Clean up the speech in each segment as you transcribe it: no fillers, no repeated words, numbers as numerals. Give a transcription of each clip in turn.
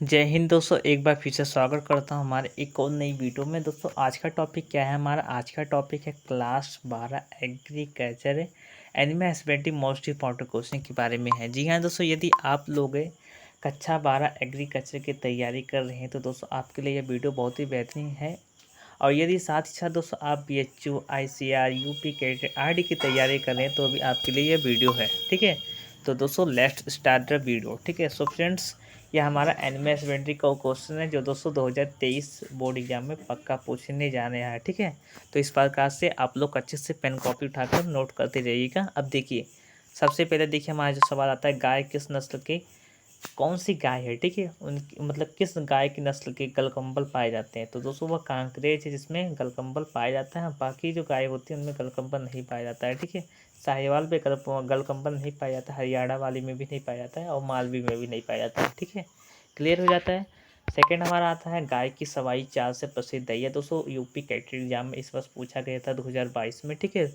जय हिंद दोस्तों, एक बार फिर से स्वागत करता हूँ हमारे एक और नई वीडियो में। दोस्तों आज का टॉपिक क्या है? हमारा आज का टॉपिक है class 12 agriculture animal husbandry most important question के बारे में है। जी हाँ दोस्तों, यदि आप लोग कक्षा 12 एग्रीकल्चर की तैयारी कर रहे हैं तो दोस्तों आपके लिए यह वीडियो बहुत ही बेहतरीन है। और यदि साथ ही साथ दोस्तों आप BHU ICAR UP cadet RD की तैयारी कर रहे हैं तो भी आपके लिए यह वीडियो है। ठीक है, तो दोस्तों लेट्स स्टार्ट द वीडियो। ठीक है, सो फ्रेंड्स, यह हमारा एनिमल हस्बेंड्री का क्वेश्चन है जो दोस्तों 2023 बोर्ड एग्जाम में पक्का पूछने जाने हैं। ठीक है, तो इस प्रकार से आप लोग अच्छे से पेन कॉपी उठाकर नोट करते रहिएगा। अब देखिए, सबसे पहले देखिए हमारा जो सवाल आता है, गाय किस नस्ल की कौन सी गाय है? ठीक है, उनकी मतलब किस गाय की नस्ल के गलकंबल पाए जाते हैं? तो दोस्तों वह कांकरेज है जिसमें गलकंबल पाया जाता है। बाकी जो गाय होती है उनमें गलकंबल नहीं पाया जाता है। ठीक है, साहिवाल पे गलकंबल नहीं पाया जाता है, हरियाणा वाली में भी नहीं पाया जाता है और मालवी में भी नहीं पाया जाता है। ठीक है, क्लियर हो जाता है। सेकंड हमारा आता है, गाय की सवाई चाल से प्रसिद्ध है। यह दोस्तों यूपी कैटेगरी एग्जाम में इस वर्ष पूछा गया था 2022 में। ठीक है,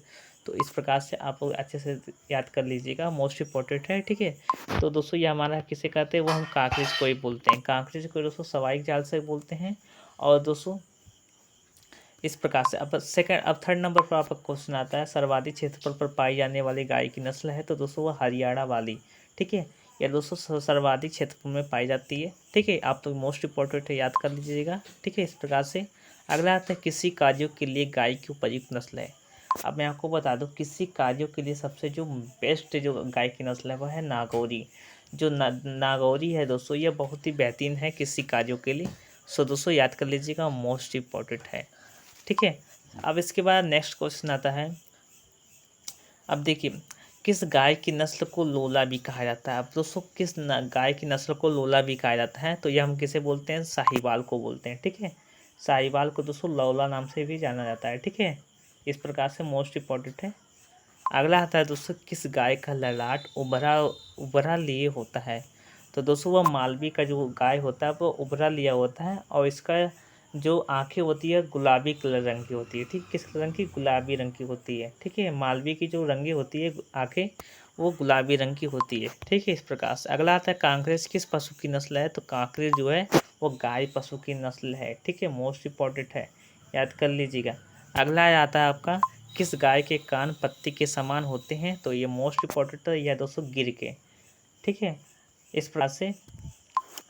तो इस प्रकार से आप लोग अच्छे से याद कर लीजिएगा, मोस्ट इंपॉर्टेंट है। ठीक है, तो दोस्तों ये हमारा किसे कहते हैं? वो हम कांकरेज को ही बोलते हैं। कांकरेज को दोस्तों सवाई जाल से बोलते हैं। और दोस्तों इस प्रकार से अब थर्ड नंबर पर आपका क्वेश्चन आता है, सर्वाधिक क्षेत्रफल पर पाई जाने वाली गाय की नस्ल है। तो दोस्तों वो हरियाणा वाली। ठीक है, यह दोस्तों सर्वाधिक क्षेत्रफल में पाई जाती है। ठीक है, आप तो मोस्ट इंपॉर्टेंट है, याद कर लीजिएगा। ठीक है, इस प्रकार से अगला आता है, किसी कार्यों के लिए गाय की उपयुक्त नस्ल है। अब मैं आपको बता दूं, किसी कार्यों के लिए सबसे जो बेस्ट जो गाय की नस्ल है वह है नागौरी। जो नागौरी है दोस्तों, यह बहुत ही बेहतरीन है किसी कार्यों के लिए। सो दोस्तों याद कर लीजिएगा, मोस्ट इम्पॉर्टेंट है। ठीक है, अब इसके बाद नेक्स्ट क्वेश्चन आता है। अब देखिए, किस गाय की नस्ल को लोला भी कहा जाता है? अब दोस्तों किस गाय की नस्ल को लोला भी कहा जाता है? तो यह हम किसे बोलते हैं? साहिवाल को बोलते हैं। ठीक है, साहिवाल को दोस्तों लौला नाम से भी जाना जाता है। ठीक है, इस प्रकार से मोस्ट इम्पॉर्टेंट है। अगला आता है दोस्तों, किस गाय का ललाट उभरा उभरा लिए होता है? तो दोस्तों वह मालवी का जो गाय होता है वो उभरा लिया होता है और इसका जो आंखें होती है गुलाबी कलर रंग की होती है। ठीक, किस रंग की? गुलाबी रंग की होती है। ठीक है, मालवी की जो रंगी होती है आंखें, वो गुलाबी रंग की होती है। ठीक है, इस प्रकार से अगला आता है, कांकरेज किस पशु की नस्ल है? तो कांकरेज जो है वो गाय पशु की नस्ल है। ठीक है, मोस्ट इंपॉर्टेंट है, याद कर लीजिएगा। अगला आता है आपका, किस गाय के कान पत्ती के समान होते हैं? तो ये मोस्ट इंपॉर्टेंट है, यह दोस्तों गिर के। ठीक है, इस प्रकार से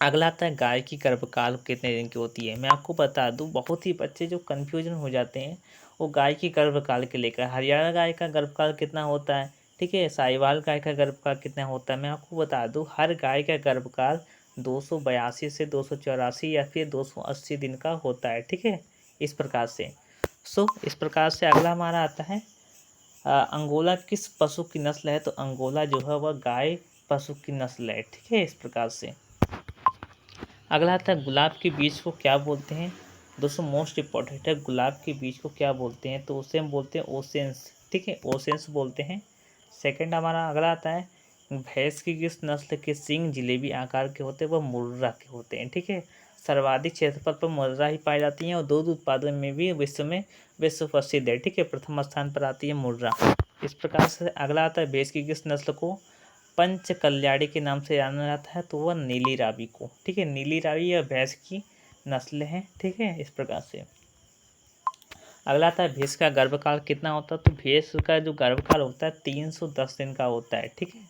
अगला आता है, गाय की गर्भकाल कितने दिन की होती है? मैं आपको बता दूं, बहुत ही बच्चे जो कन्फ्यूजन हो जाते हैं वो गाय की गर्भकाल के लेकर। हरियाणा गाय का गर्भकाल कितना होता है? ठीक है, साहिवाल गाय का गर्भकाल कितना होता है? मैं आपको बता दूं, हर गाय का गर्भकाल 282 से 284 या फिर 280 दिन का होता है। ठीक है, इस प्रकार से। इस प्रकार से अगला हमारा आता है, अंगोला किस पशु की नस्ल है? तो अंगोला जो है वह गाय पशु की नस्ल है। ठीक है, इस प्रकार से अगला आता है, गुलाब के बीज को क्या बोलते हैं? दोस्तों मोस्ट इंपॉर्टेंट है, गुलाब के बीज को क्या बोलते हैं? तो उसे हम बोलते हैं ओसेंस। ठीक है, ओसेंस बोलते हैं। सेकंड हमारा अगला आता है, भैंस की किस नस्ल के सींग जिलेबी आकार के होते हैं? वह मुर्रा के होते हैं। ठीक है, सर्वाधिक क्षेत्रफल पर मुर्रा ही पाई जाती हैं और दूध उत्पादन में भी विश्व प्रसिद्ध है। ठीक है, प्रथम स्थान पर आती है मुर्रा। इस प्रकार से अगला आता है, भैंस की किस नस्ल को पंच कल्याणी के नाम से जाना जाता है? तो वह नीली रावी को। ठीक है, नीली रावी यह भैंस की नस्ल है। ठीक है, इस प्रकार से अगला आता है, भैंस का गर्भकाल कितना होता है? तो भैंस का जो गर्भकाल होता है 310 दिन का होता है। ठीक है,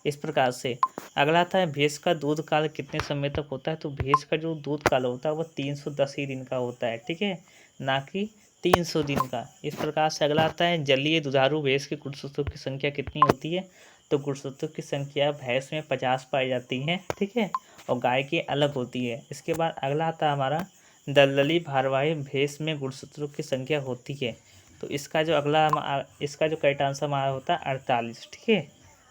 इस प्रकार से अगला आता है, भैंस का दूध काल कितने समय तक होता है? तो भैंस का जो दूध काल होता है वह 310 ही दिन का होता है। ठीक है, ना कि 300 दिन का। इस प्रकार से अगला आता है, जलीय दुधारू भैंस की गुणसूत्रों की संख्या कितनी होती है? तो गुणसूत्रों की संख्या भैंस में 50 पाई जाती है। ठीक है, और गाय की अलग होती है। इसके बाद अगला आता है हमारा, दलदली भारवाही भैंस में गुणसूत्रों की संख्या होती है। तो इसका जो करेक्ट आंसर हमारा होता है 48। ठीक है,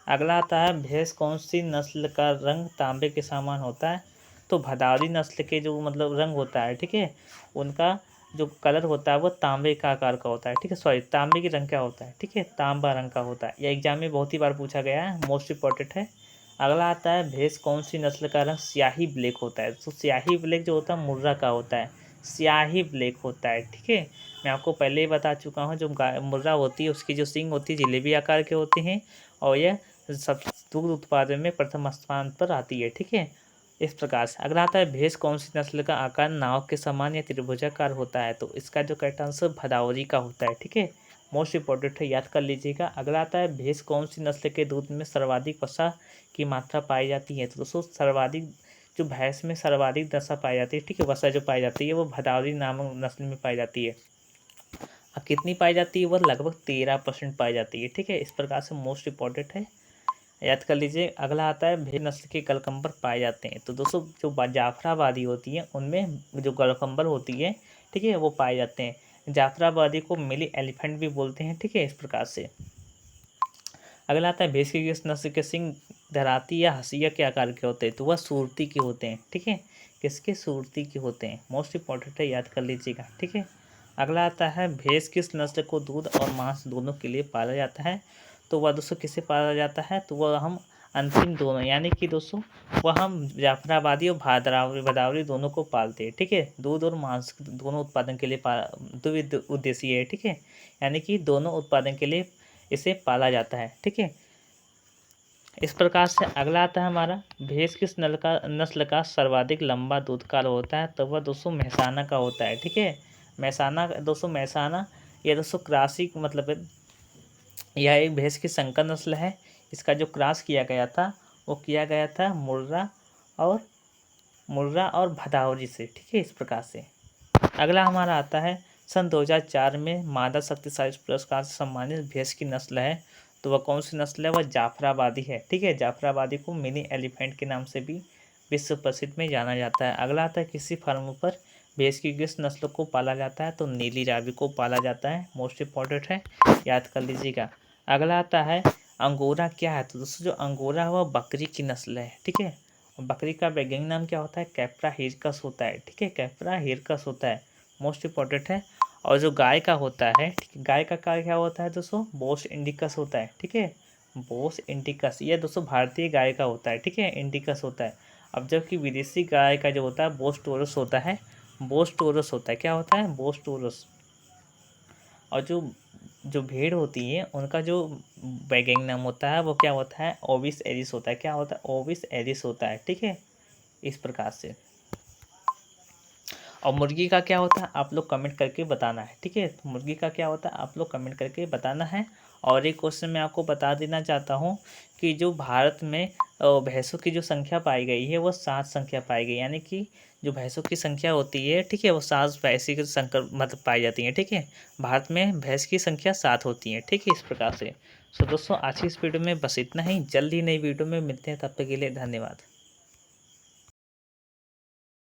अगला आता है, भैंस कौन सी नस्ल का रंग तांबे के समान होता है? तो भदावरी नस्ल के जो मतलब रंग होता है, ठीक है, उनका जो कलर होता है वो तांबे का आकार का होता है। ठीक है, सॉरी, तांबे की रंग क्या होता है? ठीक है, तांबा रंग का होता है। यह एग्जाम में बहुत ही बार पूछा गया है, मोस्ट इंपॉर्टेंट है। अगला आता है, भैंस कौन सी नस्ल का रंग स्याही ब्लैक होता है? तो स्याही ब्लैक जो होता है मुर्रा का होता है, स्याही ब्लैक होता है। ठीक है, मैं आपको पहले ही बता चुका हूँ, जो मुर्रा होती है उसकी जो सींग होती है जिलेबी आकार के होते हैं और यह सब दूध उत्पादन में प्रथम स्थान पर आती है। ठीक है, इस प्रकार से। अगला आता है भैंस कौन सी नस्ल का आकार नाव के समान या त्रिभुजाकार होता है, तो इसका जो करेक्ट आंसर भदावरी का होता है। ठीक है, मोस्ट इंपॉर्टेंट है, याद कर लीजिएगा। अगला आता है भैंस कौन सी नस्ल के दूध में सर्वाधिक वसा की मात्रा पाई जाती है, तो दोस्तों सर्वाधिक जो भैंस में सर्वाधिक वसा पाई जाती है, ठीक है, वसा जो पाई जाती है वो भदावरी नामक नस्ल में पाई जाती है। अब कितनी पाई जाती है, वो लगभग 13% पाई जाती है। ठीक है, इस प्रकार से मोस्ट इंपॉर्टेंट है, याद कर लीजिए। अगला आता है भेड़ नस्ल के गलकंबर पाए जाते हैं, तो दोस्तों जो जाफराबादी होती है उनमें जो गलकंबर होती है, ठीक है, वो पाए जाते हैं। जाफराबादी को मिली एलिफेंट भी बोलते हैं। ठीक है, इस प्रकार से। अगला आता है भैंस की किस नस्ल के सिंग धराती या हंसिया के आकार के होते हैं, तो वह सूरती के होते हैं। ठीक है, किसके, सूरती के होते हैं। मोस्ट इंपॉर्टेंट है, याद कर लीजिएगा। ठीक है, अगला आता है भैंस किस नस्ल को दूध और मांस दोनों के लिए पाला जाता है, तो वह दोस्तों किसे पाला जाता है, तो वह हम अंतिम दोनों यानी कि दोस्तों वह हम जाफराबादी और भदावरी दोनों को पालते हैं। ठीक है, दूध और मांस दोनों उत्पादन के लिए द्विविध उद्देश्य है। ठीक है, यानी कि दोनों उत्पादन के लिए इसे पाला जाता है। ठीक है, इस प्रकार से। अगला आता है हमारा भैंस किस नस्ल का सर्वाधिक लंबा दूध काल होता है, तो वह दोस्तों मेहसाना का होता है। ठीक है, मेहसाना दोस्तों, मेहसाना यह दोस्तों क्रासिक मतलब यह एक भैंस की संकर नस्ल है। इसका जो क्रॉस किया गया था वो किया गया था और मुर्रा और भदावरी से। ठीक है, इस प्रकार से। अगला हमारा आता है सन 2004 में मादा शक्तिशाली पुरस्कार से सम्मानित भैंस की नस्ल है, तो वह कौन सी नस्ल है, वह जाफराबादी है। ठीक है, जाफराबादी को मिनी एलिफेंट के नाम से भी विश्व प्रसिद्ध में जाना जाता है। अगला आता है किसी फार्म पर भैंस की किस नस्ल को पाला जाता है, तो नीली रावी को पाला जाता है। मोस्ट इंपॉर्टेंट है, याद कर लीजिएगा। अगला आता है अंगोरा क्या है, तो दोस्तों जो अंगोरा है वह बकरी की नस्ल है। ठीक है, बकरी का वैज्ञानिक नाम क्या होता है, कैप्रा हिरकस होता है। ठीक है, कैप्रा हिरकस होता है, मोस्ट इंपॉर्टेंट है। और जो गाय का होता है, ठीक है, गाय का क्या होता है दोस्तों, बोस इंडिकस होता है। ठीक है, बोस इंडिकस, ये दोस्तों भारतीय गाय का होता है। ठीक है, इंडिकस होता है। अब जबकि विदेशी गाय का जो होता है बोस टोरस होता है, बोस टोरस होता है। क्या होता है, बोस टोरस। और जो भेड़ होती है उनका जो वैज्ञानिक नाम होता है वो क्या होता है, ओविस एरिस होता है। क्या होता है, ओविस एरिस होता है। ठीक है, इस प्रकार से। और मुर्गी का क्या होता है, आप लोग कमेंट करके बताना है। ठीक है, तो मुर्गी का क्या होता है, आप लोग कमेंट करके बताना है। और एक क्वेश्चन मैं आपको बता देना चाहता हूँ कि जो भारत में भैंसों की जो संख्या पाई गई है वो 7 संख्या पाई गई, यानी कि जो भैंसों की संख्या होती है, ठीक है, वो 7 भैंसी की संकर मतलब पाई जाती है। ठीक है, भारत में भैंस की संख्या 7 होती है। ठीक है, इस प्रकार से। सो दोस्तों आज की इस वीडियो में बस इतना ही, जल्दी नई वीडियो में मिलते हैं, तब तक के लिए धन्यवाद।